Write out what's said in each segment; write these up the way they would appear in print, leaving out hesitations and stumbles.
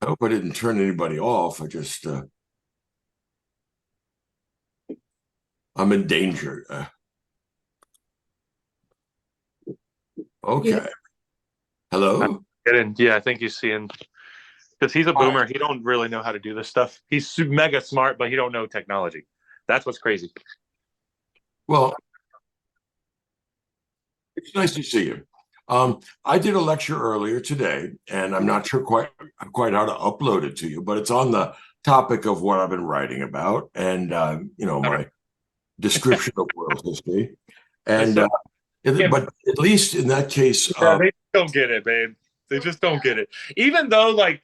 I hope I didn't turn anybody off. I'm in danger. Yeah. Okay. I'm Hello? kidding. Yeah, I think he's seeing because he's a Hi. boomer. He don't really know how to do this stuff. He's mega smart, but he don't know technology. That's what's crazy. Well, it's nice to see you. I did a lecture earlier today, and I'm not sure quite how to upload it to you, but it's on the topic of what I've been writing about, and Okay. my description of world history. It's And so yeah, but at least in that case, they don't get it, babe. They just don't get it. Even though, like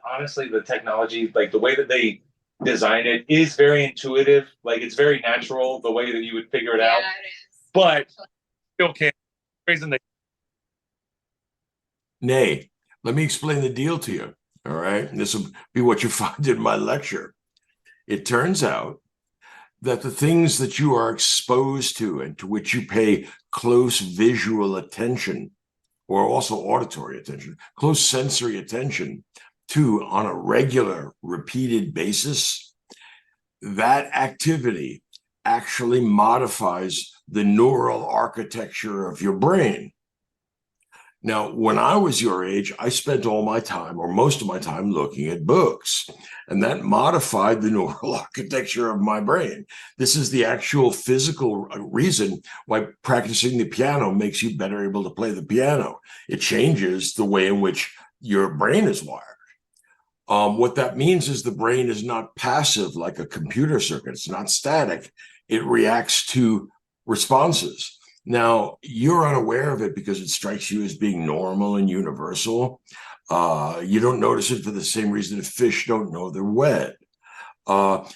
honestly, the technology, like the way that they design it, is very intuitive. Like it's very natural the way that you would figure it out. It is. But still can't. Reason they nay, let me explain the deal to you. All right, and this will be what you find in my lecture. It turns out that the things that you are exposed to and to which you pay close visual attention, or also auditory attention, close sensory attention to on a regular, repeated basis, that activity actually modifies the neural architecture of your brain. Now, when I was your age, I spent all my time, or most of my time, looking at books, and that modified the neural architecture of my brain. This is the actual physical reason why practicing the piano makes you better able to play the piano. It changes the way in which your brain is wired. What that means is the brain is not passive like a computer circuit. It's not static. It reacts to responses. Now, you're unaware of it because it strikes you as being normal and universal. You don't notice it for the same reason that fish don't know they're wet.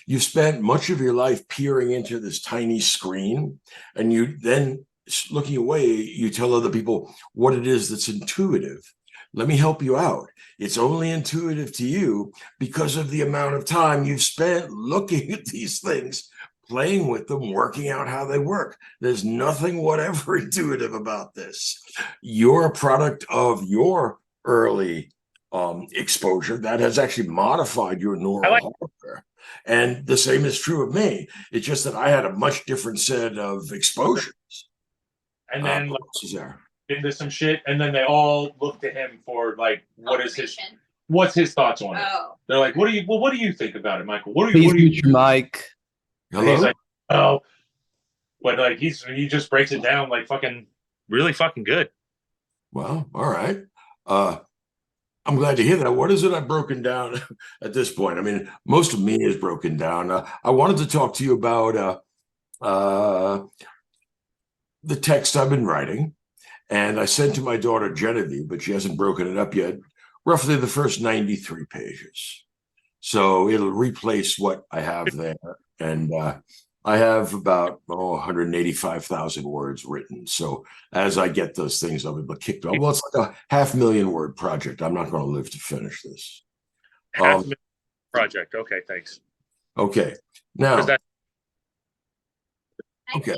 You've spent much of your life peering into this tiny screen, and you then, looking away, you tell other people what it is that's intuitive. Let me help you out. It's only intuitive to you because of the amount of time you've spent looking at these things, playing with them, working out how they work. There's nothing whatever intuitive about this. You're a product of your early exposure that has actually modified your I like, neural hardware. And the same is true of me. It's just that I had a much different set of exposures. and then What like, else is there? into some shit, and then they all look to him for like, what's his thoughts on it? Oh. They're like, what do you think about it, Michael? Please What do you? mute your mic. And he's Hello? like, oh, but like he just breaks it down like fucking really fucking good. Well, all right. Uh, I'm glad to hear that. What is it I've broken down at this point? I mean, most of me is broken down. I wanted to talk to you about uh, the text I've been writing, and I sent to my daughter Genevieve, but she hasn't broken it up yet. Roughly the first 93 pages. So it'll replace what I have there. And I have about 185,000 words written. So as I get those things, I'll be able to kick off. Well, it's like a 500,000 word project. I'm not going to live to finish this. Half a million project. Okay, thanks. Okay. Because Now, that okay,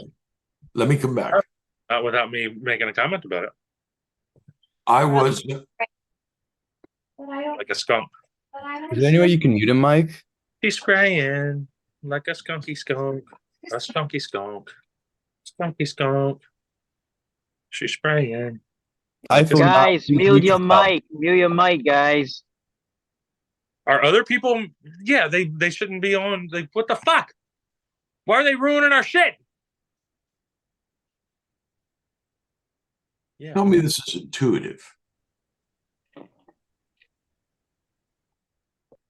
let me come back. without me making a comment about it, I was, like a skunk. Is there any way you can mute him, Mike? He's crying like a skunky skunk. A skunky skunk. Skunky skunk. She's spraying. Guys, mute your mic. Mute your mic, guys. Are other people? Yeah, they shouldn't be on. Like, what the fuck? Why are they ruining our shit? Yeah. Tell me this is intuitive.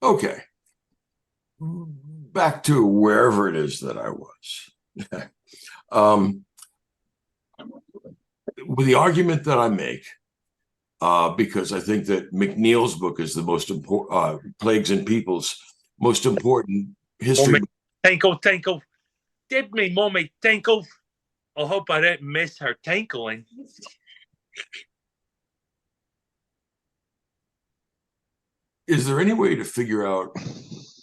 Okay. Back to wherever it is that I was. With the argument that I make, because I think that McNeil's book is the most important, Plagues and Peoples, most important history. Tinkle. Give me mommy tinkle. I hope I didn't miss her tinkling. Is there any way to figure out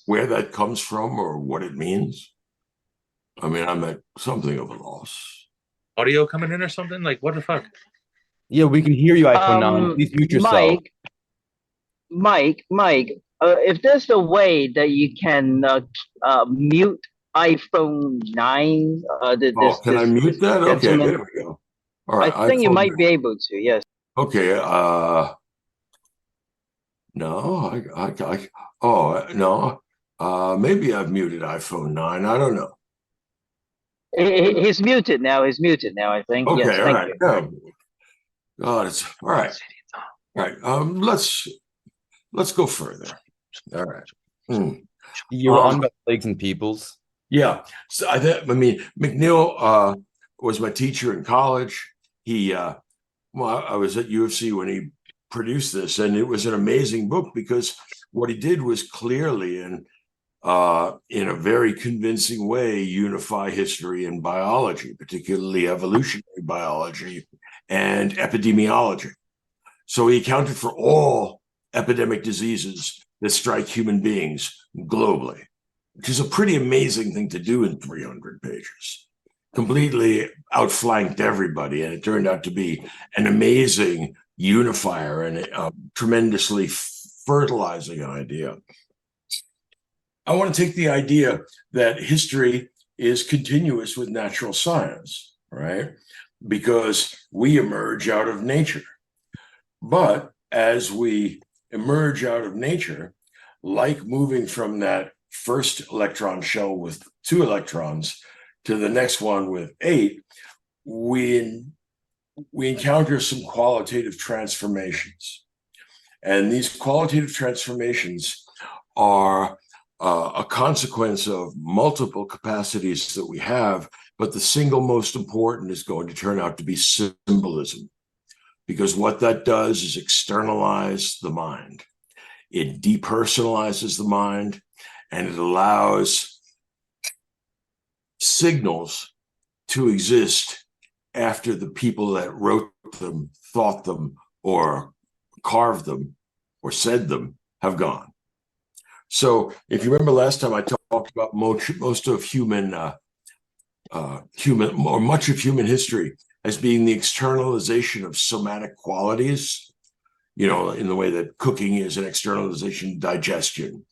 where that comes from or what it means? I mean, I'm at something of a loss. Audio coming in or something? Like, what the fuck? Yeah, we can hear you, iPhone 9. Please mute yourself. Mike, if there's a way that you can mute iPhone 9, Oh, can I this mute that? Okay, gentleman, there we go. All I right, think you iPhone. might be able to. Yes. Okay, no, oh, no. Maybe I've muted iPhone 9. I don't know. He's muted now. He's muted now, I think. Yes, Okay, all thank right. you. Yeah. God, it's all right. All right. Let's go further. All right. Hmm. You were on Um, about plagues and peoples. yeah. So I mean, McNeil was my teacher in college. He well, I was at UFC when he produced this, and it was an amazing book because what he did was clearly and in a very convincing way unify history and biology, particularly evolutionary biology and epidemiology. So he accounted for all epidemic diseases that strike human beings globally, which is a pretty amazing thing to do in 300 pages. Completely outflanked everybody, and it turned out to be an amazing unifier and a tremendously fertilizing idea. I want to take the idea that history is continuous with natural science, right? Because we emerge out of nature. But as we emerge out of nature, like moving from that first electron shell with 2 electrons to the next one with 8, we encounter some qualitative transformations. And these qualitative transformations are a consequence of multiple capacities that we have, but the single most important is going to turn out to be symbolism, because what that does is externalize the mind. It depersonalizes the mind, and it allows signals to exist after the people that wrote them, thought them, or carved them, or said them have gone. So if you remember last time I talked about most of human or much of human history as being the externalization of somatic qualities, you know, in the way that cooking is an externalization of digestion.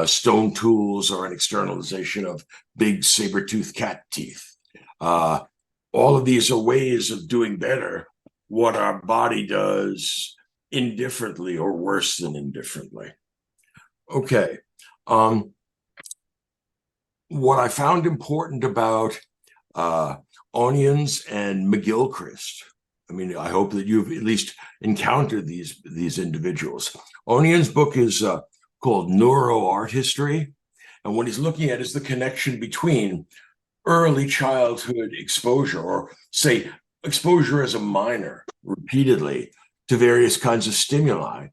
Stone tools are an externalization of big saber-toothed cat teeth. All of these are ways of doing better what our body does indifferently or worse than indifferently. Okay. What I found important about Onions and McGilchrist, I mean, I hope that you've at least encountered these individuals. Onion's book is called Neuro Art History. And what he's looking at is the connection between early childhood exposure, or say exposure as a minor repeatedly to various kinds of stimuli,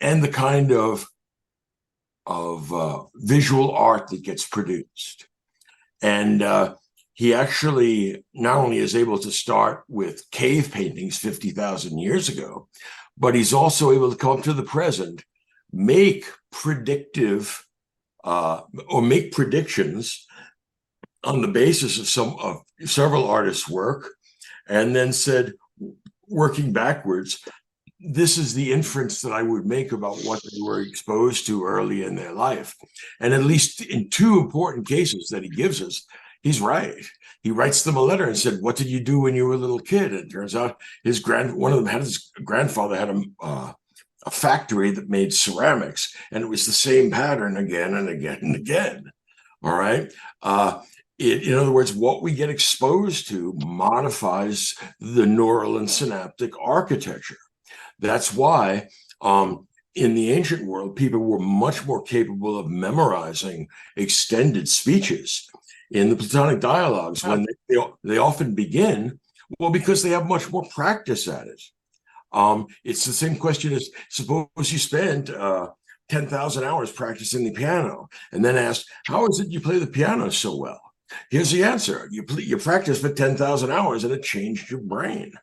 and the kind of visual art that gets produced. And he actually not only is able to start with cave paintings 50,000 years ago, but he's also able to come up to the present, make predictive or make predictions on the basis of several artists' work, and then said, working backwards, this is the inference that I would make about what they were exposed to early in their life. And at least in 2 important cases that he gives us, he's right. He writes them a letter and said, "What did you do when you were a little kid?" And it turns out one of them had his grandfather had a factory that made ceramics, and it was the same pattern again and again and again. All right. In other words, what we get exposed to modifies the neural and synaptic architecture. That's why in the ancient world, people were much more capable of memorizing extended speeches. In the Platonic dialogues, when they often begin, well, because they have much more practice at it. It's the same question as, suppose you spend 10,000 hours practicing the piano and then asked, how is it you play the piano so well? Here's the answer. You practice for 10,000 hours and it changed your brain.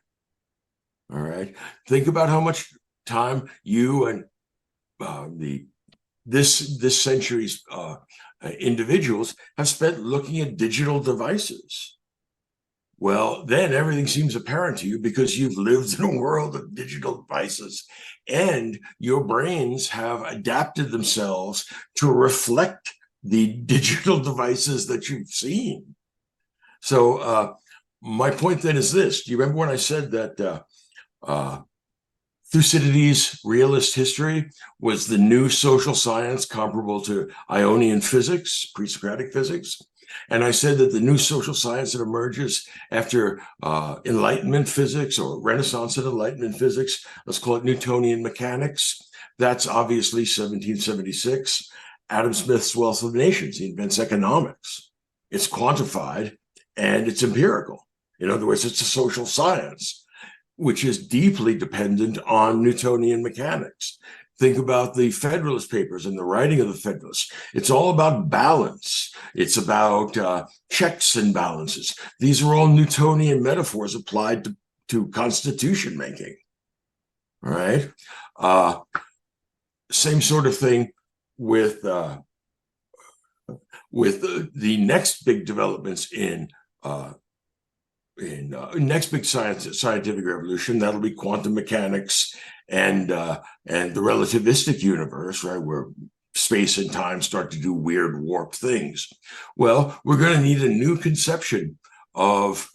All right. Think about how much time you and this century's individuals have spent looking at digital devices. Well, then everything seems apparent to you because you've lived in a world of digital devices and your brains have adapted themselves to reflect the digital devices that you've seen. So my point then is this. Do you remember when I said that Thucydides' realist history was the new social science comparable to Ionian physics, pre-Socratic physics? And I said that the new social science that emerges after Enlightenment physics or Renaissance and Enlightenment physics, let's call it Newtonian mechanics, that's obviously 1776, Adam Smith's Wealth of Nations. He invents economics. It's quantified and it's empirical. In other words, it's a social science, which is deeply dependent on Newtonian mechanics. Think about the Federalist Papers and the writing of the Federalists. It's all about balance. It's about checks and balances. These are all Newtonian metaphors applied to constitution making. All right. Same sort of thing with the next big developments in next big scientific revolution. That'll be quantum mechanics and the relativistic universe, right, where space and time start to do weird warped things. Well, we're going to need a new conception of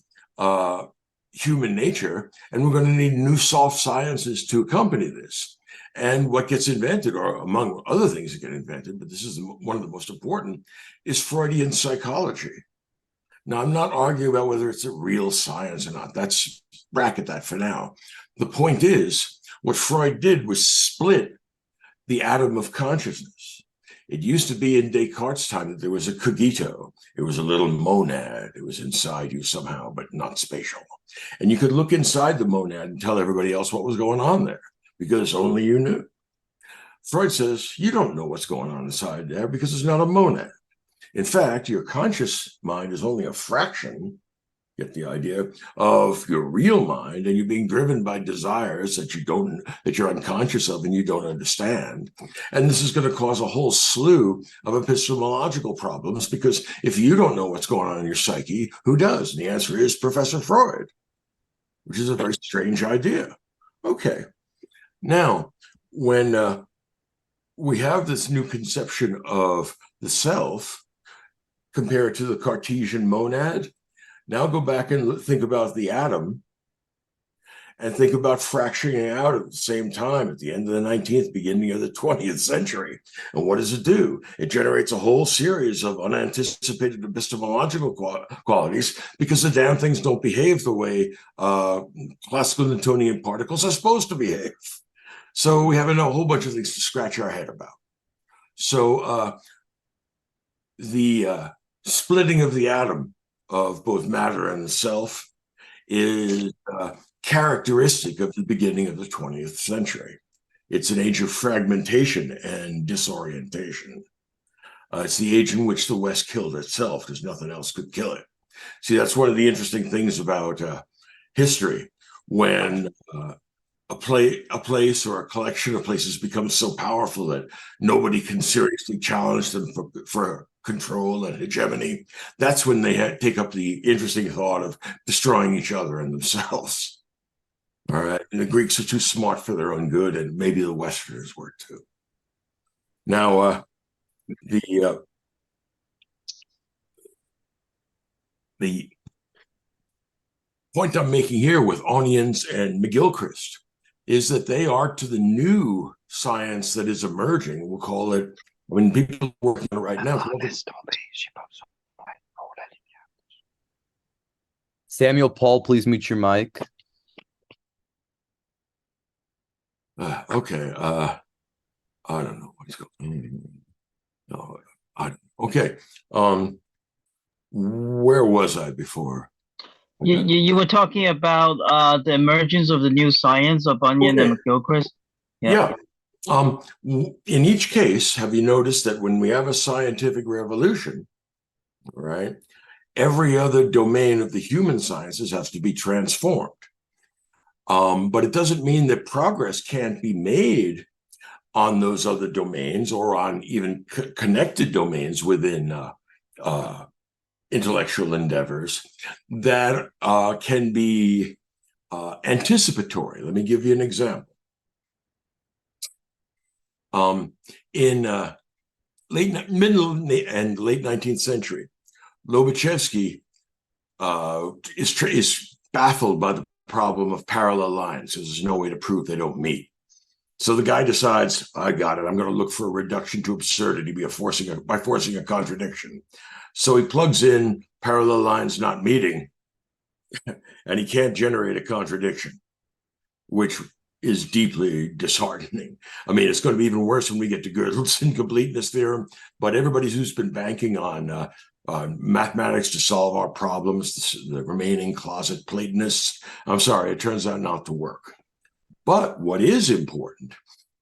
human nature, and we're going to need new soft sciences to accompany this. And what gets invented, or among other things that get invented, but this is one of the most important, is Freudian psychology. Now, I'm not arguing about whether it's a real science or not. That's bracket that for now. The point is, what Freud did was split the atom of consciousness. It used to be in Descartes' time that there was a cogito. It was a little monad. It was inside you somehow, but not spatial. And you could look inside the monad and tell everybody else what was going on there because only you knew. Freud says, you don't know what's going on inside there because it's not a monad. In fact, your conscious mind is only a fraction, get the idea, of your real mind, and you're being driven by desires that you're unconscious of and you don't understand. And this is going to cause a whole slew of epistemological problems, because if you don't know what's going on in your psyche, who does? And the answer is Professor Freud, which is a very strange idea. Okay. Now, when we have this new conception of the self, compared to the Cartesian monad, now go back and think about the atom and think about fractioning out at the same time at the end of the 19th, beginning of the 20th century. And what does it do? It generates a whole series of unanticipated epistemological qualities because the damn things don't behave the way classical Newtonian particles are supposed to behave. So we have a whole bunch of things to scratch our head about. So the splitting of the atom of both matter and the self is characteristic of the beginning of the 20th century. It's an age of fragmentation and disorientation. It's the age in which the West killed itself because nothing else could kill it. See, that's one of the interesting things about history. When a place or a collection of places becomes so powerful that nobody can seriously challenge them for control and hegemony, that's when they take up the interesting thought of destroying each other and themselves. All right. And the Greeks are too smart for their own good, and maybe the Westerners were too. Now, the point I'm making here with Onions and McGilchrist is that they are to the new science that is emerging. We'll call it, when people are working on it right now. Samuel Paul, please mute your mic. Okay. I don't know what's going on. No, okay. Where was I before? You were talking about the emergence of the new science of Onion and McGilchrist. Yeah. In each case, have you noticed that when we have a scientific revolution, right, every other domain of the human sciences has to be transformed. But it doesn't mean that progress can't be made on those other domains or on even connected domains within intellectual endeavors that can be anticipatory. Let me give you an example. In middle and late 19th century, Lobachevsky is baffled by the problem of parallel lines because there's no way to prove they don't meet. So the guy decides, I got it. I'm going to look for a reduction to absurdity by forcing a contradiction. So he plugs in parallel lines not meeting, and he can't generate a contradiction, which is deeply disheartening. I mean, it's going to be even worse when we get to Gödel's incompleteness theorem. But everybody who's been banking on mathematics to solve our problems, the remaining closet Platonists, I'm sorry, it turns out not to work. But what is important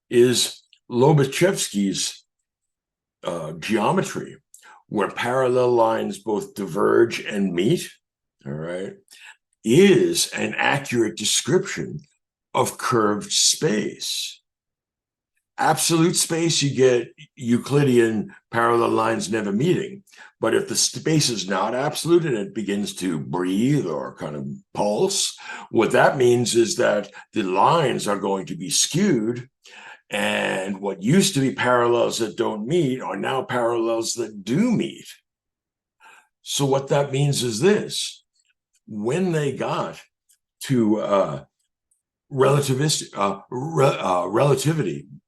is Lobachevsky's geometry, where parallel lines both diverge and meet, all right, is an accurate description of curved space. Absolute space, you get Euclidean parallel lines never meeting. But if the space is not absolute and it begins to breathe or kind of pulse, what that means is that the lines are going to be skewed, and what used to be parallels that don't meet are now parallels that do meet. So what that means is this: when they got to relativity,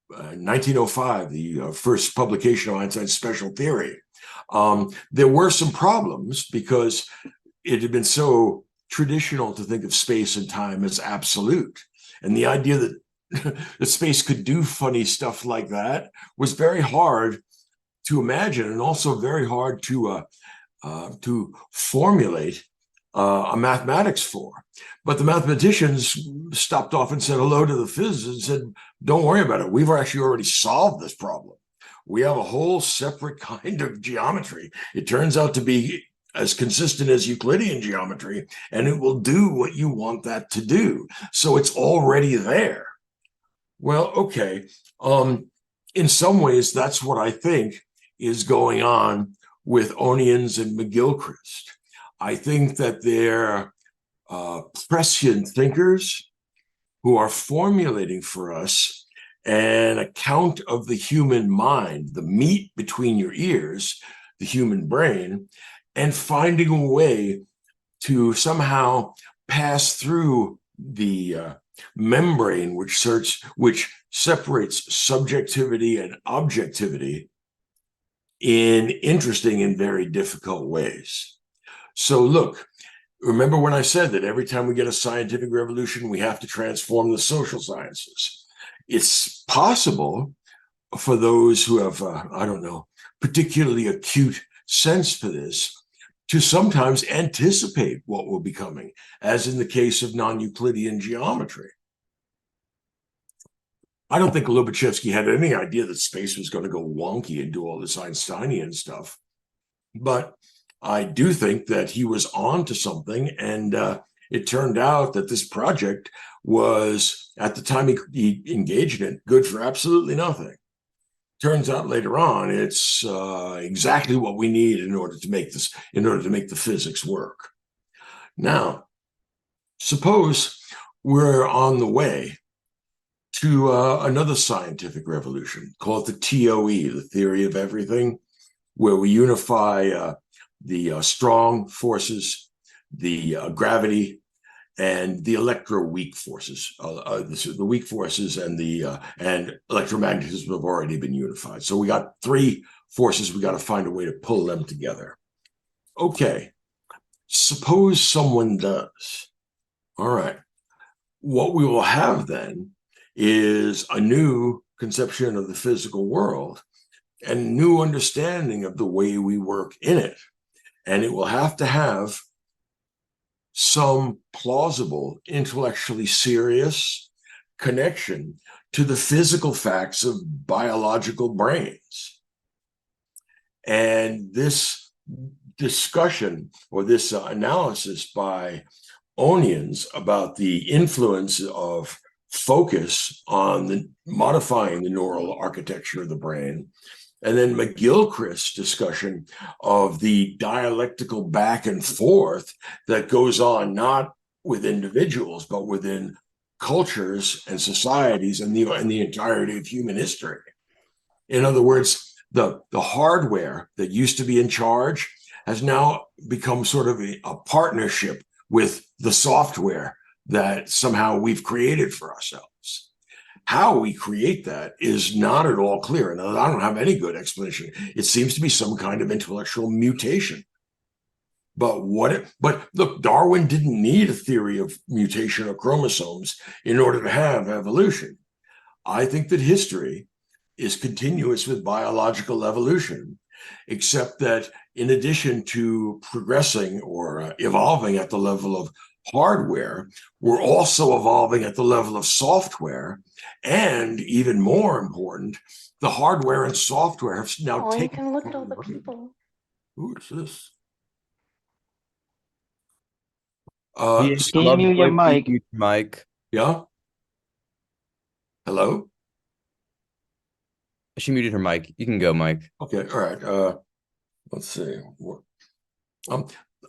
1905, the first publication of Einstein's special theory, there were some problems because it had been so traditional to think of space and time as absolute. And the idea that that space could do funny stuff like that was very hard to imagine, and also very hard to formulate a mathematics for. But the mathematicians stopped off and said hello to the physicists and said, don't worry about it. We've actually already solved this problem. We have a whole separate kind of geometry. It turns out to be as consistent as Euclidean geometry, and it will do what you want that to do. So it's already there. Well, okay. In some ways, that's what I think is going on with Onions and McGilchrist. I think that they're prescient thinkers who are formulating for us an account of the human mind, the meat between your ears, the human brain, and finding a way to somehow pass through the membrane which separates subjectivity and objectivity in interesting and very difficult ways. So look, remember when I said that every time we get a scientific revolution, we have to transform the social sciences. It's possible for those who have, I don't know, particularly acute sense for this, to sometimes anticipate what will be coming, as in the case of non-Euclidean geometry. I don't think Lobachevsky had any idea that space was going to go wonky and do all this Einsteinian stuff. But I do think that he was on to something, and it turned out that this project was, at the time he engaged in it, good for absolutely nothing. Turns out later on, it's exactly what we need in order to make the physics work. Now, suppose we're on the way to another scientific revolution, call it the TOE, the theory of everything, where we unify the strong forces, the gravity, and the electroweak forces. The weak forces and electromagnetism have already been unified. So we got three forces. We got to find a way to pull them together. Okay, suppose someone does. All right. What we will have then is a new conception of the physical world and a new understanding of the way we work in it. And it will have to have some plausible, intellectually serious connection to the physical facts of biological brains. And this discussion, or this analysis by Onions about the influence of focus on modifying the neural architecture of the brain, And then McGilchrist's discussion of the dialectical back and forth that goes on not with individuals, but within cultures and societies and the entirety of human history. In other words, the hardware that used to be in charge has now become sort of a partnership with the software that somehow we've created for ourselves. How we create that is not at all clear. And I don't have any good explanation. It seems to be some kind of intellectual mutation. But look, Darwin didn't need a theory of mutation of chromosomes in order to have evolution. I think that history is continuous with biological evolution, except that in addition to progressing or evolving at the level of hardware, we're also evolving at the level of software. And even more important, the hardware and software have now Oh, you taken. can look at all the people. Who is this? Yes, Can you mute your mic? Mute your mic. Yeah. Hello. She muted her mic. You can go, Mike. Okay. All right. Let's see.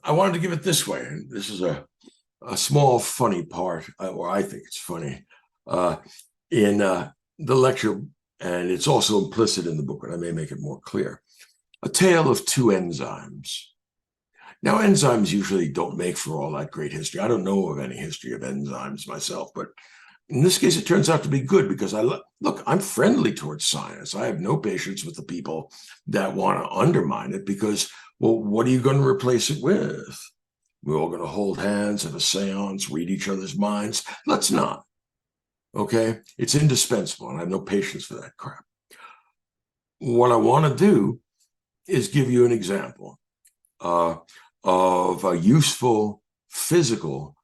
I wanted to give it this way. This is a small funny part, or I think it's funny, in the lecture, and it's also implicit in the book, and I may make it more clear. A tale of two enzymes. Now, enzymes usually don't make for all that great history. I don't know of any history of enzymes myself, but in this case, it turns out to be good because look, I'm friendly towards science. I have no patience with the people that want to undermine it because, well, what are you going to replace it with? We're all going to hold hands, have a seance, read each other's minds. Let's not. Okay? It's indispensable, and I have no patience for that crap. What I want to do is give you an example of a useful physical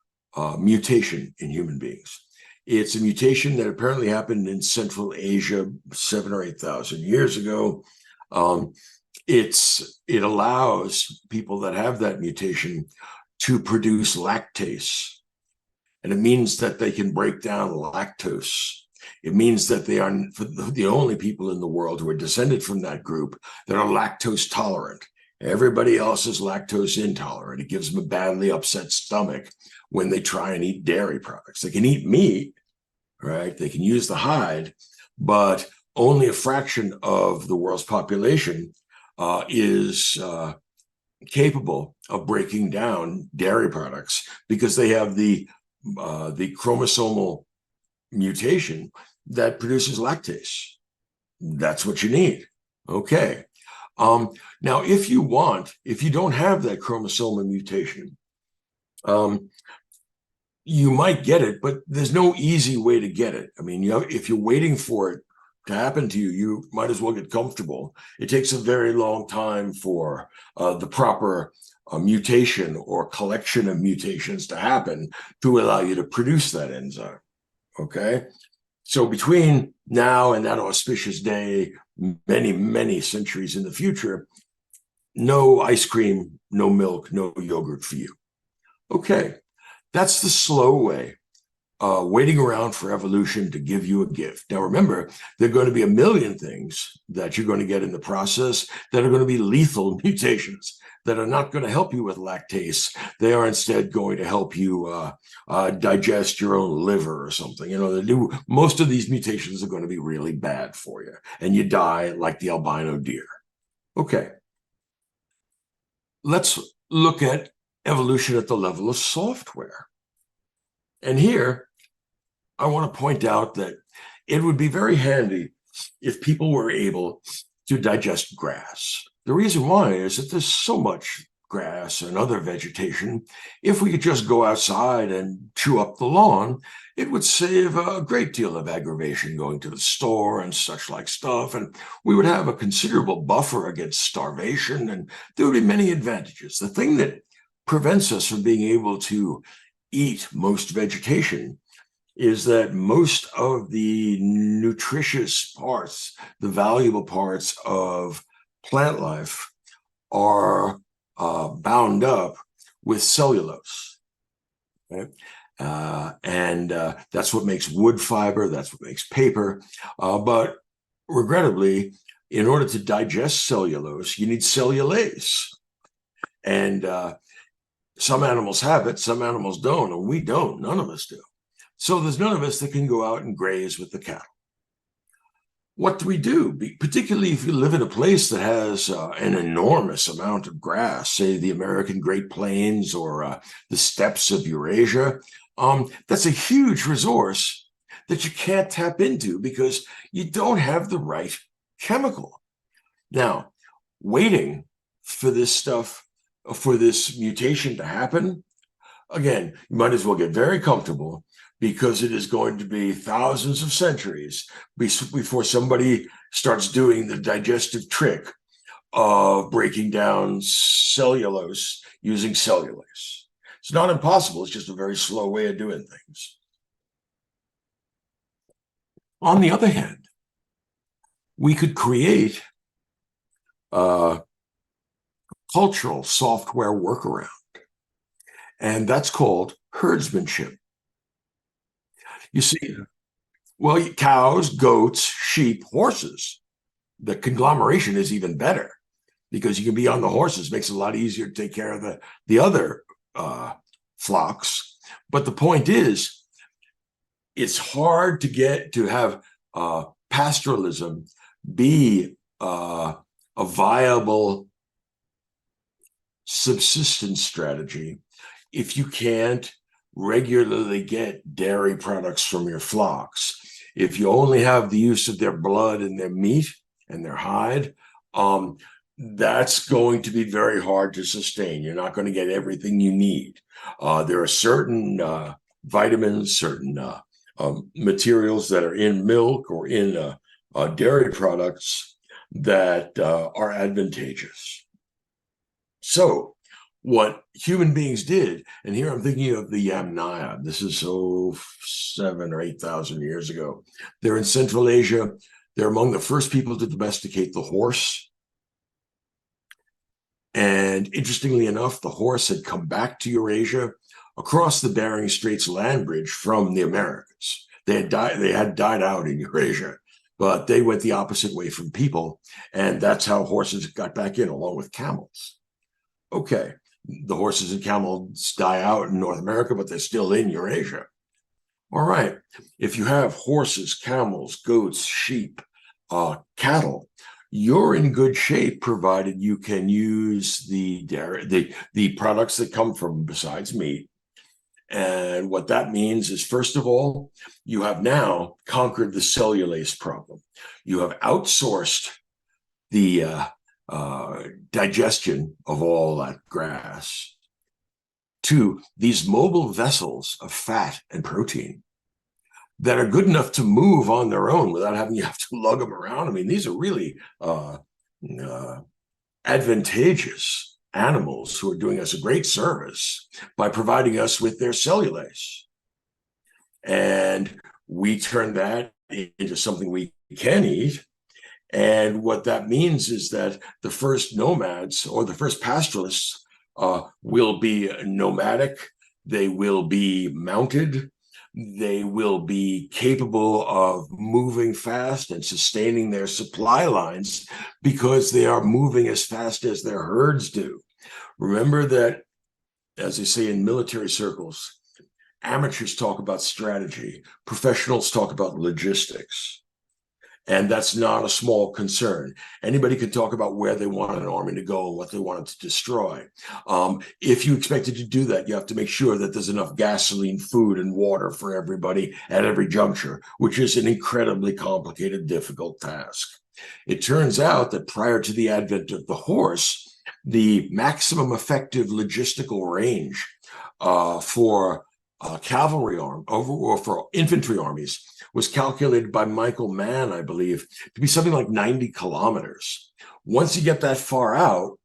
mutation in human beings. It's a mutation that apparently happened in Central Asia 7,000 or 8,000 years ago. It allows people that have that mutation to produce lactase. And it means that they can break down lactose. It means that they are the only people in the world who are descended from that group that are lactose tolerant. Everybody else is lactose intolerant. It gives them a badly upset stomach when they try and eat dairy products. They can eat meat, right? They can use the hide, but only a fraction of the world's population is capable of breaking down dairy products because they have the chromosomal mutation that produces lactase. That's what you need. Okay. Now, if you don't have that chromosomal mutation, you might get it, but there's no easy way to get it. I mean, if you're waiting for it to happen to you, you might as well get comfortable. It takes a very long time for the proper mutation or collection of mutations to happen to allow you to produce that enzyme. Okay. So between now and that auspicious day, many, many centuries in the future, no ice cream, no milk, no yogurt for you. Okay. That's the slow way, waiting around for evolution to give you a gift. Now, remember, there are going to be a million things that you're going to get in the process that are going to be lethal mutations that are not going to help you with lactase. They are instead going to help you digest your own liver or something. You know, most of these mutations are going to be really bad for you, and you die like the albino deer. Okay. Let's look at evolution at the level of software. And here, I want to point out that it would be very handy if people were able to digest grass. The reason why is that there's so much grass and other vegetation. If we could just go outside and chew up the lawn, it would save a great deal of aggravation going to the store and such like stuff. And we would have a considerable buffer against starvation, and there would be many advantages. The thing that prevents us from being able to eat most vegetation is that most of the nutritious parts, the valuable parts of plant life are bound up with cellulose. Okay? And that's what makes wood fiber, that's what makes paper. But regrettably, in order to digest cellulose, you need cellulase. And some animals have it, some animals don't, and we don't. None of us do. So there's none of us that can go out and graze with the cattle. What do we do? Particularly if you live in a place that has an enormous amount of grass, say the American Great Plains or the steppes of Eurasia. That's a huge resource that you can't tap into because you don't have the right chemical. Now, waiting for this stuff, for this mutation to happen, again, you might as well get very comfortable because it is going to be thousands of centuries before somebody starts doing the digestive trick of breaking down cellulose using cellulase. It's not impossible. It's just a very slow way of doing things. On the other hand, we could create a cultural software workaround, and that's called herdsmanship. You see, well, cows, goats, sheep, horses. The conglomeration is even better because you can be on the horses. Makes it a lot easier to take care of the other flocks. But the point is, it's hard to get to have pastoralism be a viable subsistence strategy if you can't regularly get dairy products from your flocks. If you only have the use of their blood and their meat and their hide, that's going to be very hard to sustain. You're not going to get everything you need. There are certain vitamins, certain materials that are in milk or in dairy products that are advantageous. So what human beings did, and here I'm thinking of the Yamnaya. This is 7,000 or 8,000 years ago. They're in Central Asia. They're among the first people to domesticate the horse. And interestingly enough, the horse had come back to Eurasia across the Bering Straits land bridge from the Americas. They had died out in Eurasia, but they went the opposite way from people. And that's how horses got back in, along with camels. Okay. The horses and camels die out in North America, but they're still in Eurasia. All right. If you have horses, camels, goats, sheep, cattle, you're in good shape, provided you can use the dairy, the products that come from besides meat. And what that means is, first of all, you have now conquered the cellulase problem. You have outsourced the digestion of all that grass to these mobile vessels of fat and protein that are good enough to move on their own without having you have to lug them around. I mean, these are really advantageous animals who are doing us a great service by providing us with their cellulase. And we turn that into something we can eat. And what that means is that the first nomads or the first pastoralists will be nomadic. They will be mounted. They will be capable of moving fast and sustaining their supply lines because they are moving as fast as their herds do. Remember that, as they say in military circles, amateurs talk about strategy, professionals talk about logistics. And that's not a small concern. Anybody can talk about where they want an army to go and what they want it to destroy. If you expected to do that, you have to make sure that there's enough gasoline, food, and water for everybody at every juncture, which is an incredibly complicated, difficult task. It turns out that prior to the advent of the horse, the maximum effective logistical range for cavalry or for infantry armies was calculated by Michael Mann, I believe, to be something like 90 kilometers. Once you get that far out,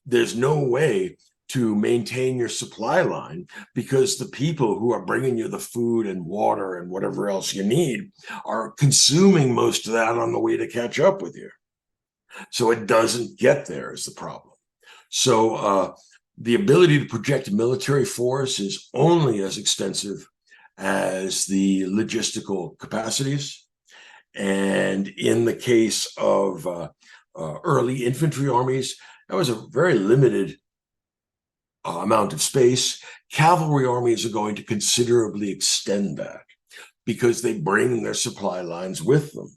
there's no way to maintain your supply line because the people who are bringing you the food and water and whatever else you need are consuming most of that on the way to catch up with you. So it doesn't get there is the problem. So the ability to project military force is only as extensive as the logistical capacities. And in the case of early infantry armies, that was a very limited amount of space. Cavalry armies are going to considerably extend that because they bring their supply lines with them.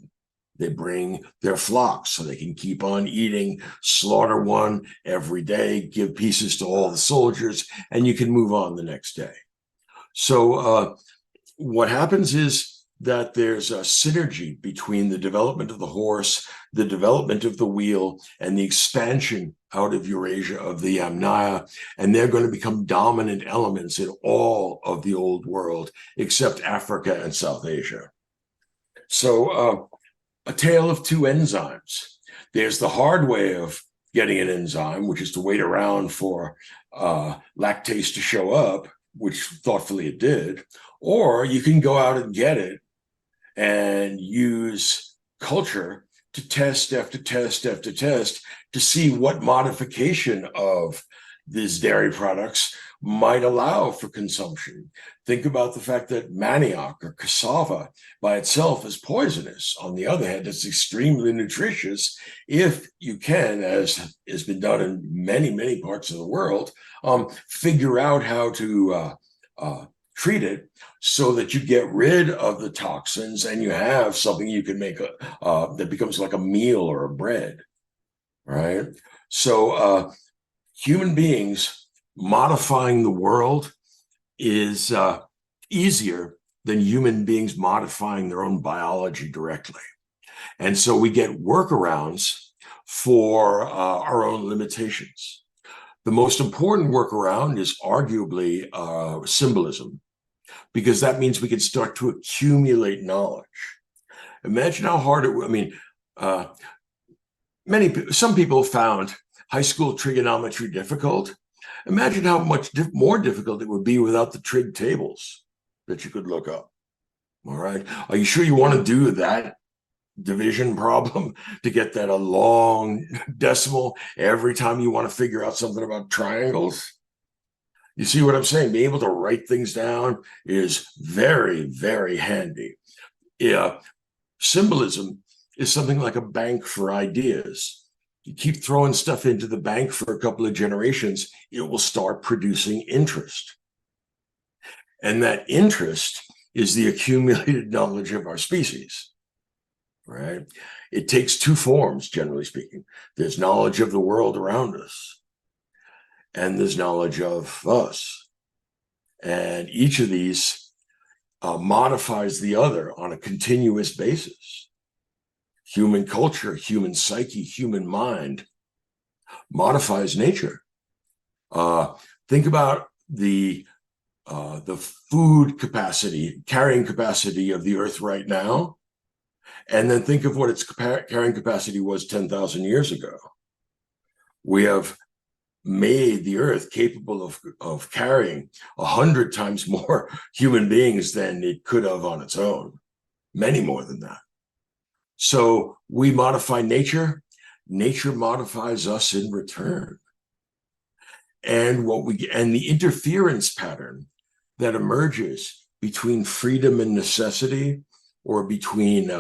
They bring their flocks so they can keep on eating, slaughter one every day, give pieces to all the soldiers, and you can move on the next day. So what happens is that there's a synergy between the development of the horse, the development of the wheel, and the expansion out of Eurasia of the Yamnaya, and they're going to become dominant elements in all of the old world, except Africa and South Asia. So a tale of two enzymes. There's the hard way of getting an enzyme, which is to wait around for lactase to show up, which thoughtfully it did, or you can go out and get it and use culture to test after test after test to see what modification of these dairy products might allow for consumption. Think about the fact that manioc or cassava by itself is poisonous. On the other hand, it's extremely nutritious if you can, as has been done in many, many parts of the world, figure out how to treat it so that you get rid of the toxins and you have something you can make that becomes like a meal or a bread, right? So human beings modifying the world is easier than human beings modifying their own biology directly. And so we get workarounds for our own limitations. The most important workaround is arguably symbolism, because that means we can start to accumulate knowledge. Imagine how hard it would, some people found high school trigonometry difficult. Imagine how much more difficult it would be without the trig tables that you could look up. All right. Are you sure you want to do that division problem to get that a long decimal every time you want to figure out something about triangles? You see what I'm saying? Being able to write things down is very, very handy. Yeah. Symbolism is something like a bank for ideas. You keep throwing stuff into the bank for a couple of generations, it will start producing interest. And that interest is the accumulated knowledge of our species, right? It takes two forms, generally speaking. There's knowledge of the world around us, and there's knowledge of us. And each of these modifies the other on a continuous basis. Human culture, human psyche, human mind modifies nature. Think about the food capacity, carrying capacity of the earth right now, and then think of what its carrying capacity was 10,000 years ago. We have made the earth capable of carrying 100 times more human beings than it could have on its own, many more than that. So we modify nature, nature modifies us in return. And the interference pattern that emerges between freedom and necessity, or between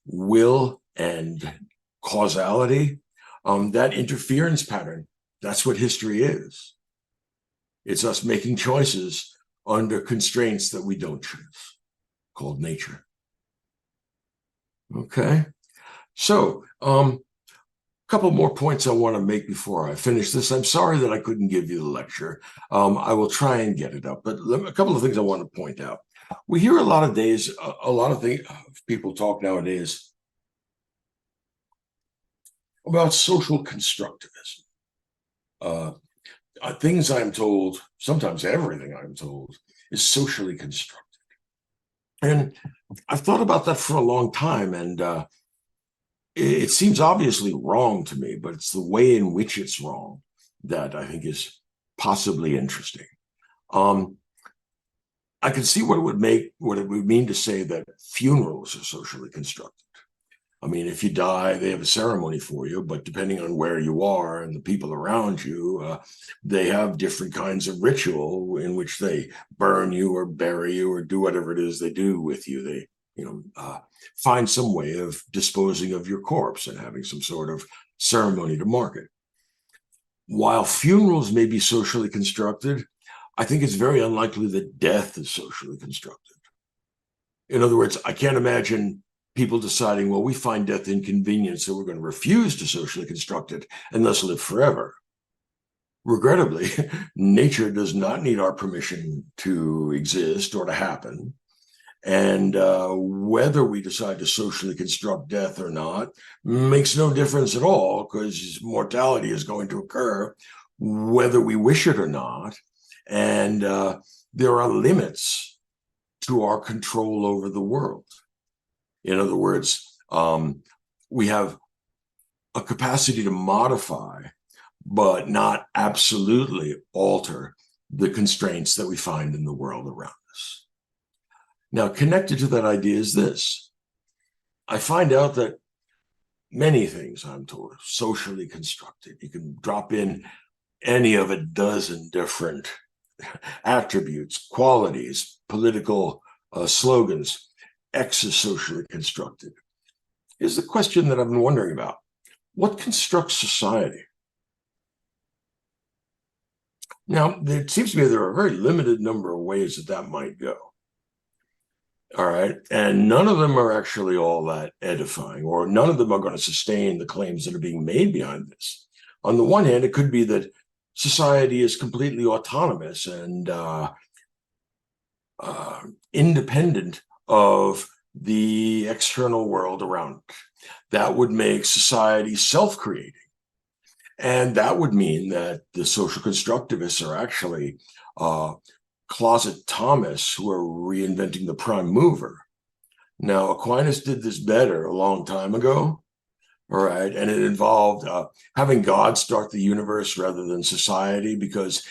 will and causality, that interference pattern, that's what history is. It's us making choices under constraints that we don't choose, called nature. Okay, so a couple more points I want to make before I finish this. I'm sorry that I couldn't give you the lecture. I will try and get it up, but a couple of things I want to point out. We hear a lot of people talk nowadays about social constructivism. Things I'm told, sometimes everything I'm told, is socially constructed. And I've thought about that for a long time, and it seems obviously wrong to me, but it's the way in which it's wrong that I think is possibly interesting. I can see what it would mean to say that funerals are socially constructed. I mean, if you die, they have a ceremony for you, but depending on where you are and the people around you, they have different kinds of ritual in which they burn you or bury you or do whatever it is they do with you. find some way of disposing of your corpse and having some sort of ceremony to mark it. While funerals may be socially constructed, I think it's very unlikely that death is socially constructed. In other words, I can't imagine people deciding, well, we find death inconvenient, so we're going to refuse to socially construct it and thus live forever. Regrettably, nature does not need our permission to exist or to happen. And whether we decide to socially construct death or not makes no difference at all, because mortality is going to occur whether we wish it or not. And there are limits to our control over the world. In other words, we have a capacity to modify, but not absolutely alter the constraints that we find in the world around us. Now, connected to that idea is this. I find out that many things, I'm told, are socially constructed. You can drop in any of a dozen different attributes, qualities, political slogans. X is socially constructed. Here's the question that I've been wondering about. What constructs society? Now, it seems to me there are a very limited number of ways that might go. All right. And none of them are actually all that edifying, or none of them are going to sustain the claims that are being made behind this. On the one hand, it could be that society is completely autonomous and independent of the external world around it. That would make society self-creating. And that would mean that the social constructivists are actually closet Thomas who are reinventing the prime mover. Now, Aquinas did this better a long time ago, all right? And it involved having God start the universe rather than society, because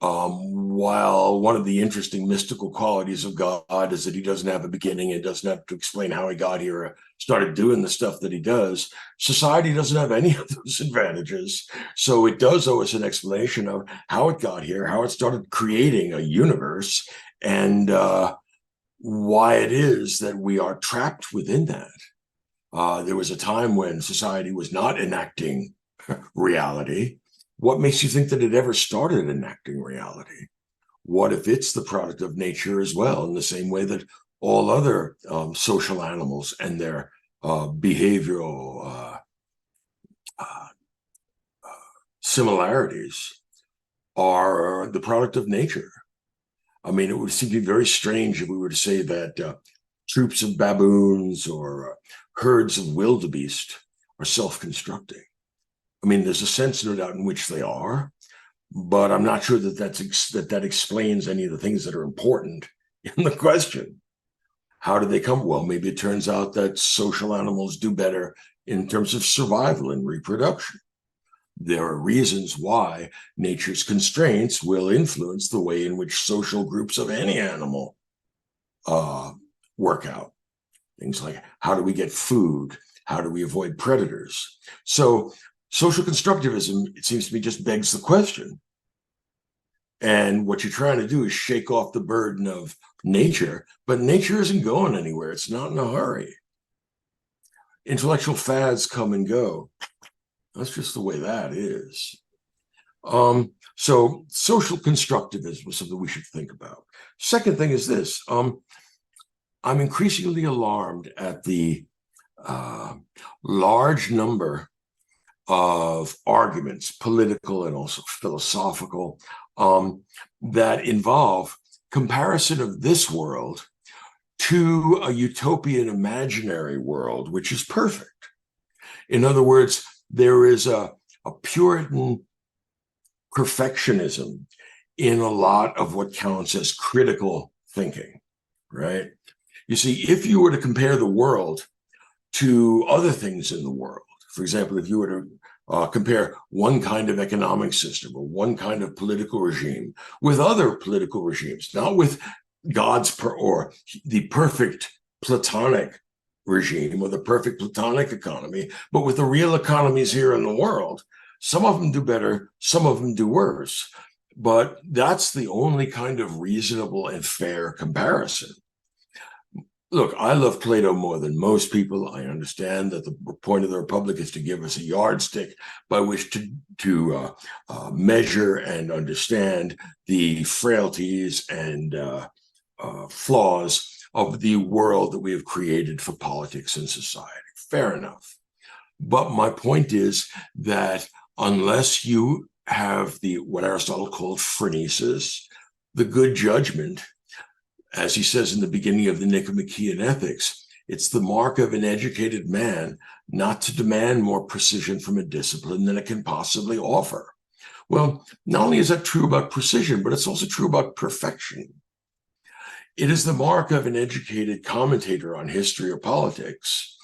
while one of the interesting mystical qualities of God is that he doesn't have a beginning and doesn't have to explain how he got here or started doing the stuff that he does, society doesn't have any of those advantages. So it does owe us an explanation of how it got here, how it started creating a universe, and why it is that we are trapped within that. There was a time when society was not enacting reality. What makes you think that it ever started enacting reality? What if it's the product of nature as well, in the same way that all other social animals and their behavioral similarities are the product of nature? I mean, it would seem to be very strange if we were to say that troops of baboons or herds of wildebeest are self-constructing. I mean, there's a sense, no doubt, in which they are, but I'm not sure that that explains any of the things that are important in the question. How do they come? Well, maybe it turns out that social animals do better in terms of survival and reproduction. There are reasons why nature's constraints will influence the way in which social groups of any animal work out. Things like, how do we get food? How do we avoid predators? So social constructivism, it seems to me, just begs the question. And what you're trying to do is shake off the burden of nature, but nature isn't going anywhere. It's not in a hurry. Intellectual fads come and go. That's just the way that is. So social constructivism is something we should think about. Second thing is this. I'm increasingly alarmed at the large number of arguments, political and also philosophical, that involve comparison of this world to a utopian imaginary world, which is perfect. In other words, there is a Puritan perfectionism in a lot of what counts as critical thinking, right? You see, if you were to compare the world to other things in the world, for example, if you were to compare one kind of economic system or one kind of political regime with other political regimes, not with or the perfect Platonic regime or the perfect Platonic economy, but with the real economies here in the world, some of them do better, some of them do worse. But that's the only kind of reasonable and fair comparison. Look, I love Plato more than most people. I understand that the point of the Republic is to give us a yardstick by which to measure and understand the frailties and flaws of the world that we have created for politics and society. Fair enough. But my point is that unless you have the what Aristotle called phronesis, the good judgment, as he says in the beginning of the Nicomachean Ethics, it's the mark of an educated man not to demand more precision from a discipline than it can possibly offer. Well, not only is that true about precision, but it's also true about perfection. It is the mark of an educated commentator on history or politics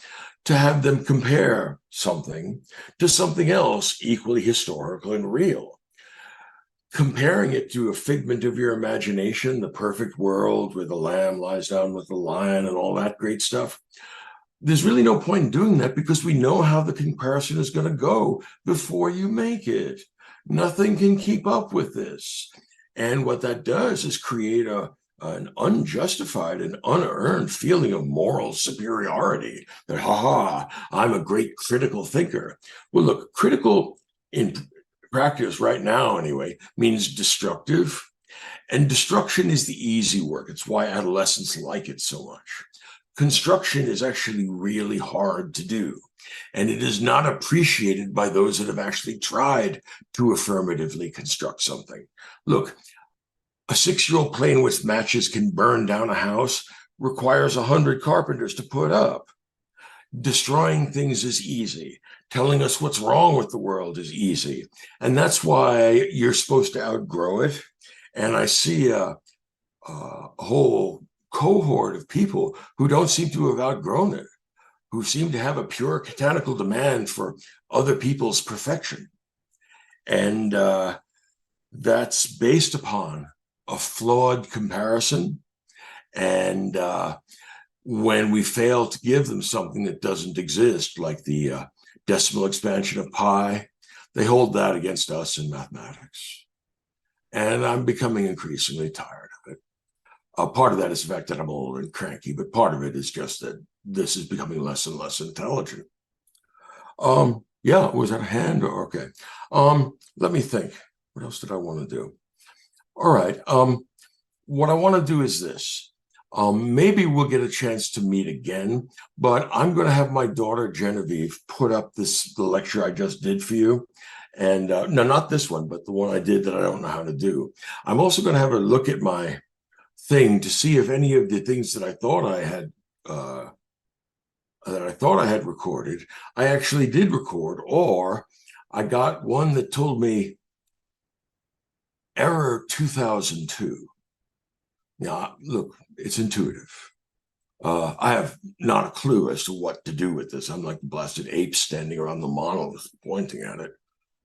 to have them compare something to something else equally historical and real. Comparing it to a figment of your imagination, the perfect world where the lamb lies down with the lion and all that great stuff, there's really no point in doing that because we know how the comparison is going to go before you make it. Nothing can keep up with this. And what that does is create an unjustified and unearned feeling of moral superiority that, I'm a great critical thinker. Well, look, critical in practice right now, anyway, means destructive. And destruction is the easy work. It's why adolescents like it so much. Construction is actually really hard to do. And it is not appreciated by those that have actually tried to affirmatively construct something. Look, a 6-year-old playing with matches can burn down a house requires 100 carpenters to put up. Destroying things is easy. Telling us what's wrong with the world is easy. And that's why you're supposed to outgrow it. And I see a whole cohort of people who don't seem to have outgrown it, who seem to have a pure puritanical demand for other people's perfection. And that's based upon a flawed comparison. And when we fail to give them something that doesn't exist, like the decimal expansion of pi, they hold that against us in mathematics. And I'm becoming increasingly tired of it. Part of that is the fact that I'm old and cranky, but part of it is just that this is becoming less and less intelligent. Yeah, was that a hand? Okay. Let me think. What else did I want to do? All right. What I want to do is this. Maybe we'll get a chance to meet again, but I'm going to have my daughter Genevieve put up the lecture I just did for you. And no, not this one, but the one I did that I don't know how to do. I'm also going to have a look at my thing to see if any of the things that I thought I had recorded, I actually did record, or I got one that told me error 2002. Now, look, it's intuitive. I have not a clue as to what to do with this. I'm like the blasted ape standing around the monolith pointing at it.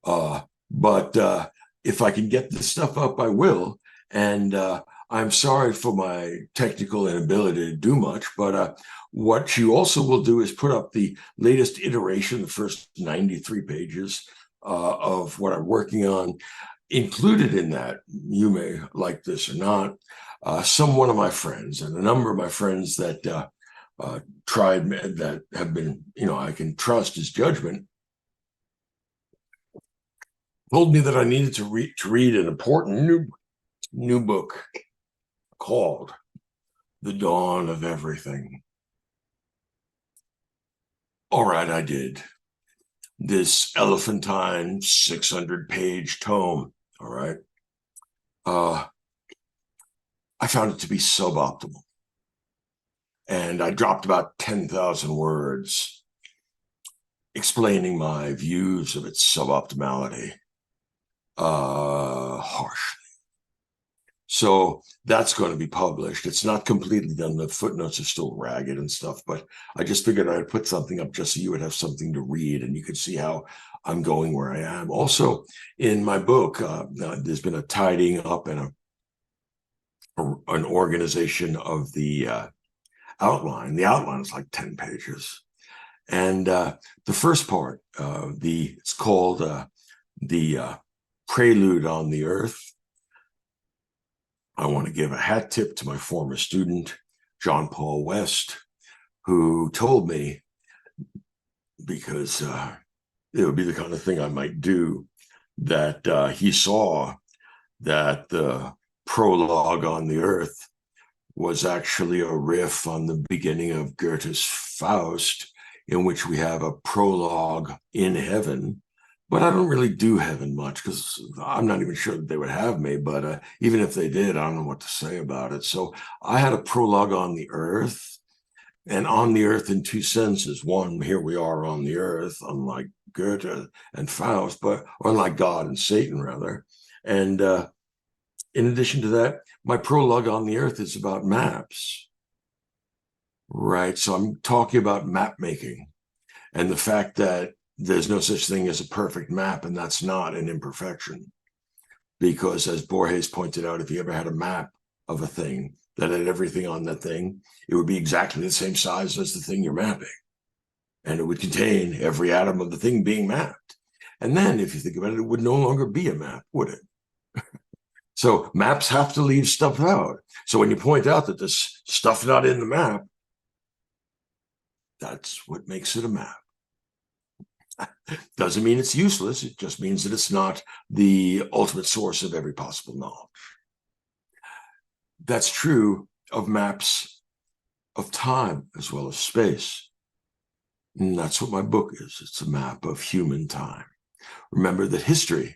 But if I can get this stuff up, I will. And I'm sorry for my technical inability to do much, but what you also will do is put up the latest iteration, the first 93 pages of what I'm working on. Included in that, you may like this or not, one of my friends and a number of my friends that tried, that have been, I can trust his judgment, told me that I needed to read an important new book called The Dawn of Everything. All right, I did. This elephantine 600-page tome, all right? I found it to be suboptimal. And I dropped about 10,000 words explaining my views of its suboptimality harshly. So that's going to be published. It's not completely done. The footnotes are still ragged and stuff, but I just figured I'd put something up just so you would have something to read and you could see how I'm going where I am. Also, in my book, there's been a tidying up and an organization of the outline. The outline is like 10 pages. And the first part, it's called the Prelude on the Earth. I want to give a hat tip to my former student. John Paul West, who told me, because it would be the kind of thing I might do, that he saw that the prologue on the Earth was actually a riff on the beginning of Goethe's Faust, in which we have a prologue in heaven. But I don't really do heaven much because I'm not even sure that they would have me. But even if they did, I don't know what to say about it. So I had a prologue on the Earth, and on the Earth in two senses. One, here we are on the Earth, unlike Goethe and Faust, but unlike God and Satan, rather. And in addition to that, my prologue on the Earth is about maps, right? So I'm talking about map making and the fact that there's no such thing as a perfect map, and that's not an imperfection. Because as Borges pointed out, if you ever had a map of a thing that had everything on that thing, it would be exactly the same size as the thing you're mapping. And it would contain every atom of the thing being mapped. And then if you think about it, it would no longer be a map, would it? So maps have to leave stuff out. So when you point out that there's stuff not in the map, that's what makes it a map. Doesn't mean it's useless. It just means that it's not the ultimate source of every possible knowledge. That's true of maps of time as well as space. And that's what my book is. It's a map of human time. Remember that history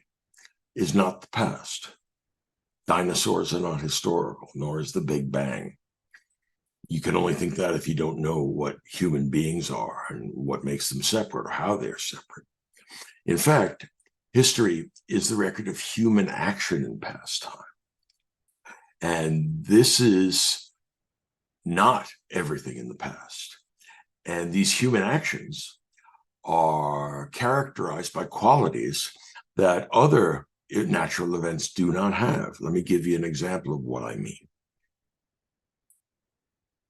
is not the past. Dinosaurs are not historical, nor is the Big Bang. You can only think that if you don't know what human beings are and what makes them separate or how they're separate. In fact, history is the record of human action in past time. And this is not everything in the past. And these human actions are characterized by qualities that other natural events do not have. Let me give you an example of what I mean.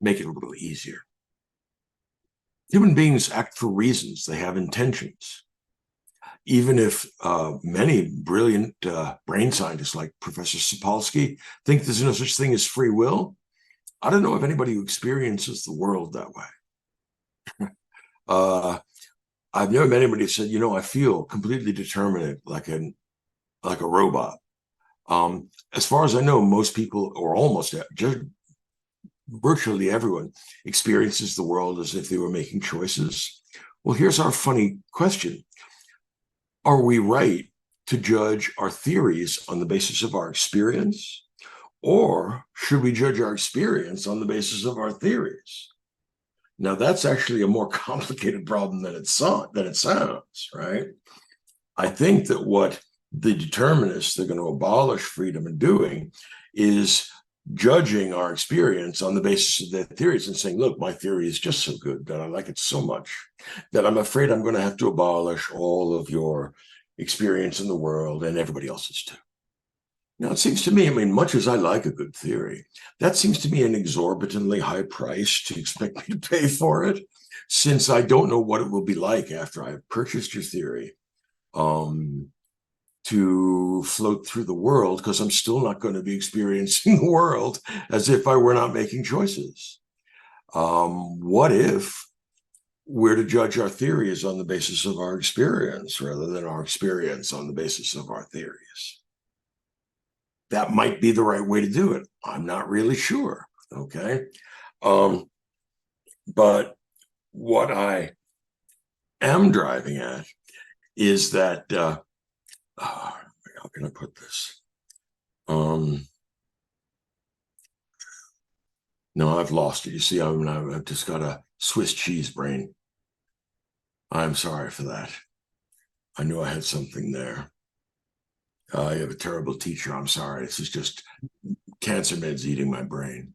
Make it a little easier. Human beings act for reasons. They have intentions. Even if many brilliant brain scientists like Professor Sapolsky think there's no such thing as free will, I don't know of anybody who experiences the world that way. I've never met anybody who said, you know, I feel completely determinate like a robot. As far as I know, most people, or almost just virtually everyone, experiences the world as if they were making choices. Well, here's our funny question. Are we right to judge our theories on the basis of our experience? Or should we judge our experience on the basis of our theories? Now, that's actually a more complicated problem than it sounds, right? I think that what the determinists are going to abolish freedom in doing is judging our experience on the basis of their theories and saying, look, my theory is just so good that I like it so much that I'm afraid I'm going to have to abolish all of your experience in the world and everybody else's too. Now, it seems to me, I mean, much as I like a good theory, that seems to me an exorbitantly high price to expect me to pay for it, since I don't know what it will be like after I've purchased your theory to float through the world, because I'm still not going to be experiencing the world as if I were not making choices. What if we're to judge our theories on the basis of our experience rather than our experience on the basis of our theories? That might be the right way to do it. I'm not really sure, okay? But what I am driving at is that, how can I put this? No, I've lost it. You see, I've just got a Swiss cheese brain. I'm sorry for that. I knew I had something there. You have a terrible teacher. I'm sorry. This is just cancer meds eating my brain.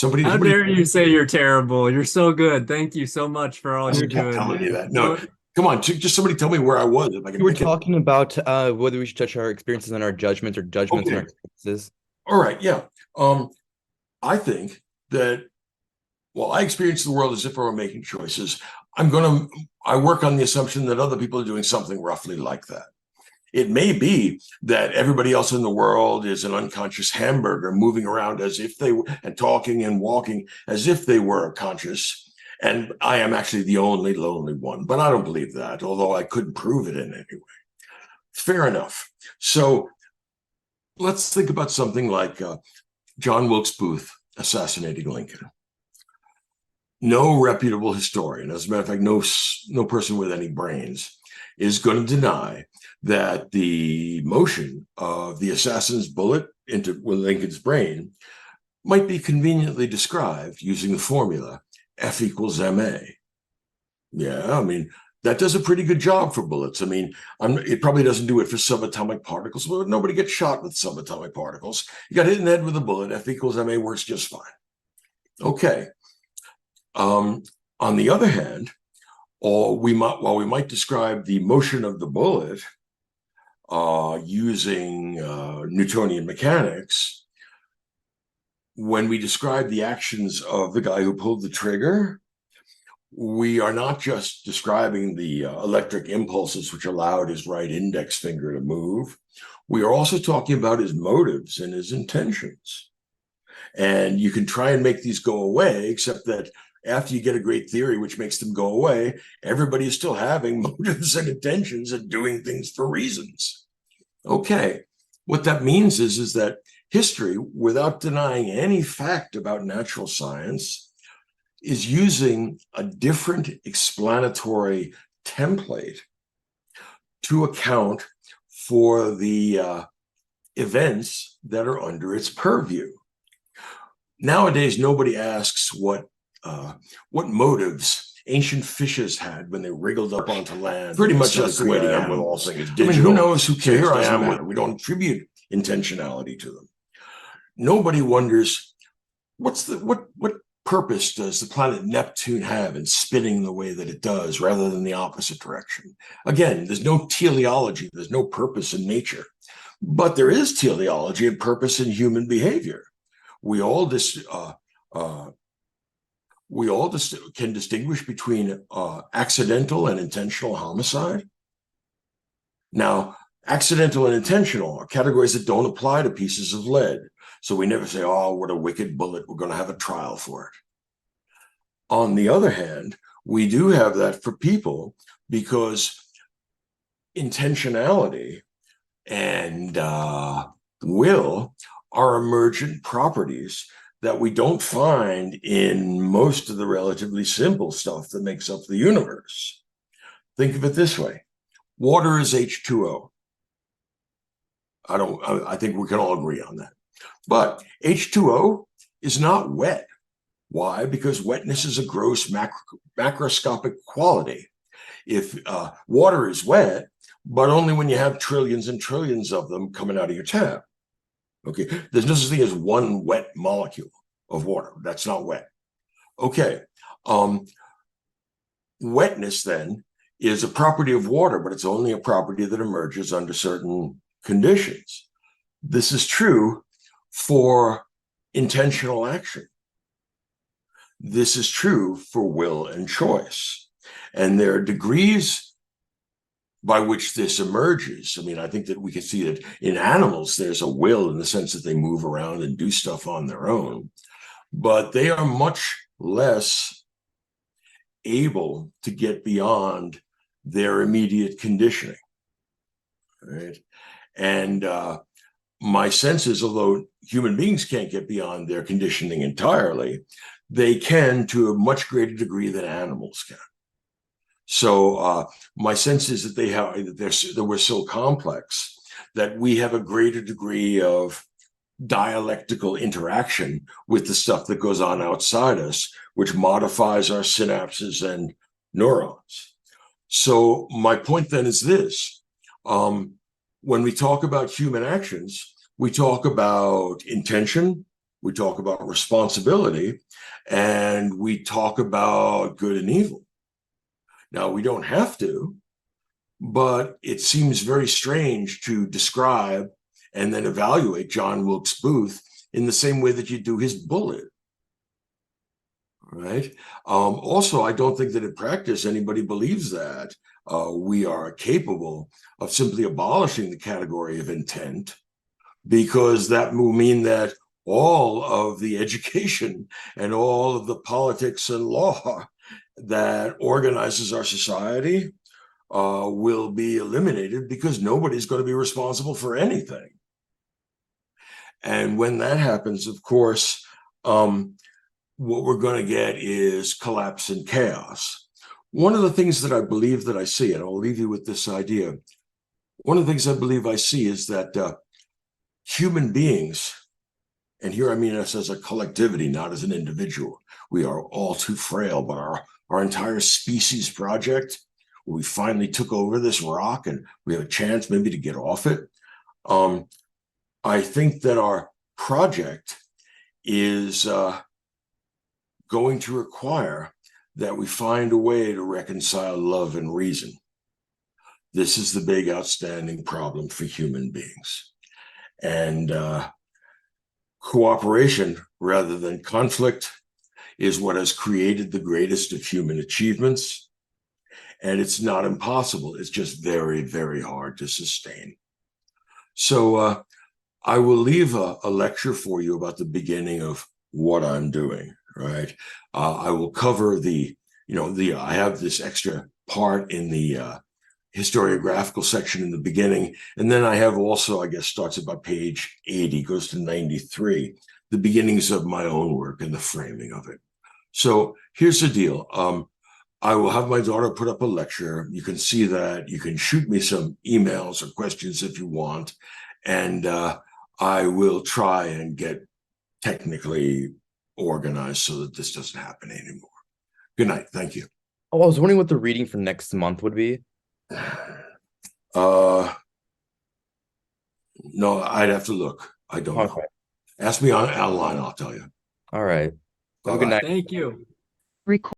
How dare you say you're terrible? You're so good. Thank you so much for all you're doing. Telling you that. No, come on. Just somebody tell me where I was. If I can You were talking about whether we should judge our experiences on our judgments or judgments on our experiences. All right. Yeah. I think that, well, I experience the world as if I were making choices. I work on the assumption that other people are doing something roughly like that. It may be that everybody else in the world is an unconscious hamburger moving around as if they were, and talking and walking as if they were conscious. And I am actually the only lonely one, but I don't believe that, although I couldn't prove it in any way. Fair enough. So let's think about something like John Wilkes Booth assassinating Lincoln. No reputable historian, as a matter of fact, no person with any brains, is going to deny that the motion of the assassin's bullet into Lincoln's brain might be conveniently described using the formula F equals MA. Yeah, I mean, that does a pretty good job for bullets. I mean, it probably doesn't do it for subatomic particles, but nobody gets shot with subatomic particles. You got hit in the head with a bullet, F equals MA works just fine. Okay. On the other hand, while we might describe the motion of the bullet using Newtonian mechanics, when we describe the actions of the guy who pulled the trigger, we are not just describing the electric impulses which allowed his right index finger to move. We are also talking about his motives and his intentions. And you can try and make these go away, except that after you get a great theory which makes them go away, everybody is still having motives and intentions and doing things for reasons. Okay, what that means is that history, without denying any fact about natural science, is using a different explanatory template to account for the events that are under its purview. Nowadays, nobody asks what motives ancient fishes had when they wriggled up onto land. Pretty much that's the way I am with all things digital. I mean, who knows? Who cares? Here I am with. We don't attribute intentionality to them. Nobody wonders what purpose does the planet Neptune have in spinning the way that it does, rather than the opposite direction. Again, there's no teleology. There's no purpose in nature, but there is teleology and purpose in human behavior. We all can distinguish between accidental and intentional homicide. Now, accidental and intentional are categories that don't apply to pieces of lead. So we never say, oh, what a wicked bullet, we're going to have a trial for it. On the other hand, we do have that for people because intentionality and will are emergent properties that we don't find in most of the relatively simple stuff that makes up the universe. Think of it this way. Water is H2O. I think we can all agree on that. But H2O is not wet. Why? Because wetness is a gross macroscopic quality. If water is wet, but only when you have trillions and trillions of them coming out of your tap. Okay, there's no such thing as one wet molecule of water. That's not wet. Okay, wetness then is a property of water, but it's only a property that emerges under certain conditions. This is true for intentional action. This is true for will and choice. And there are degrees by which this emerges. I mean, I think that we can see that in animals, there's a will in the sense that they move around and do stuff on their own, but they are much less able to get beyond their immediate conditioning, right? And my sense is, although human beings can't get beyond their conditioning entirely, they can to a much greater degree than animals can. So my sense is that we're so complex that we have a greater degree of dialectical interaction with the stuff that goes on outside us, which modifies our synapses and neurons. So my point then is this. When we talk about human actions, we talk about intention, we talk about responsibility, and we talk about good and evil. Now, we don't have to, but it seems very strange to describe and then evaluate John Wilkes Booth in the same way that you do his bullet, right? Also, I don't think that in practice anybody believes that we are capable of simply abolishing the category of intent, because that will mean that all of the education and all of the politics and law that organizes our society will be eliminated, because nobody's going to be responsible for anything. And when that happens, of course, what we're going to get is collapse and chaos. One of the things that I believe that I see, and I'll leave you with this idea, one of the things I believe I see is that human beings, and here I mean us as a collectivity, not as an individual, we are all too frail, but our entire species project, where we finally took over this rock and we have a chance maybe to get off it. I think that our project is going to require that we find a way to reconcile love and reason. This is the big outstanding problem for human beings. And cooperation rather than conflict is what has created the greatest of human achievements. And it's not impossible. It's just very, very hard to sustain. So I will leave a lecture for you about the beginning of what I'm doing, right? I will cover I have this extra part in the historiographical section in the beginning. And then I have also, I guess, starts about page 80, goes to 93, the beginnings of my own work and the framing of it. So here's the deal. I will have my daughter put up a lecture. You can see that. You can shoot me some emails or questions if you want. And I will try and get technically organized so that this doesn't happen anymore. Good night. Thank you. Oh, I was wondering what the reading for next month would be. No, I'd have to look. I don't know. Okay. Ask me online, I'll tell you. All right. Have a Bye-bye. good night. Thank you. Record.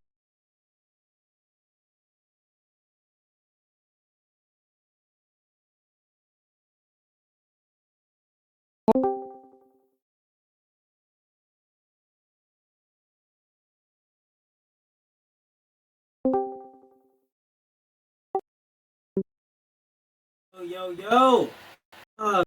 Yo, yo, yo.